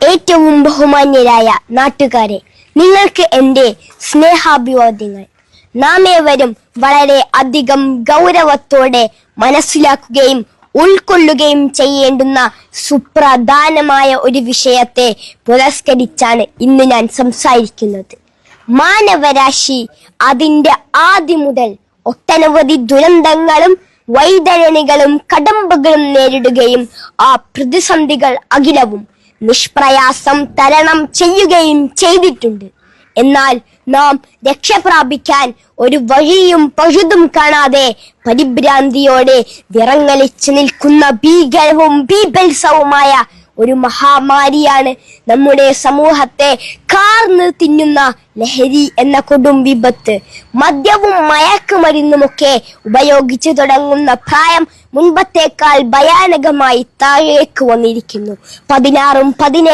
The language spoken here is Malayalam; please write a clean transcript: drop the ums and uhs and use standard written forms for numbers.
ഏറ്റവും ബഹുമാന്യരായ നാട്ടുകാരെ, നിങ്ങൾക്ക് എൻ്റെ സ്നേഹാഭിവാദ്യങ്ങൾ. നാം ഏവരും വളരെ അധികം ഗൗരവത്തോടെ മനസ്സിലാക്കുകയും ഉൾക്കൊള്ളുകയും ചെയ്യേണ്ടുന്ന സുപ്രധാനമായ ഒരു വിഷയത്തെ പുരസ്കരിച്ചാണ് ഇന്ന് ഞാൻ സംസാരിക്കുന്നത്. മാനവരാശി അതിൻ്റെ ആദ്യം മുതൽ ഒട്ടനവധി ദുരന്തങ്ങളും വൈതരണികളും കടമ്പകളും നേരിടുകയും ആ പ്രതിസന്ധികൾ അഖിലവും നിഷ്പ്രയാസം തരണം ചെയ്യുകയും ചെയ്തിട്ടുണ്ട്. എന്നാൽ നാം രക്ഷപ്രാപിക്കാൻ ഒരു വഴിയും പഴുതും കാണാതെ പരിഭ്രാന്തിയോടെ വിറങ്ങലിച്ചു നിൽക്കുന്ന ഭീകരവും ബീഭത്സവുമായ ഒരു മഹാമാരിയാണ് നമ്മുടെ സമൂഹത്തെ കാർന്ന് തിന്നുന്ന ലഹരി എന്ന കൊടും വിപത്ത്. മദ്യവും മയക്കുമരുന്നുമൊക്കെ ഉപയോഗിച്ചു തുടങ്ങുന്ന പ്രായം മുൻപത്തേക്കാൾ ഭയാനകമായി താഴേക്ക് വന്നിരിക്കുന്നു. 16-17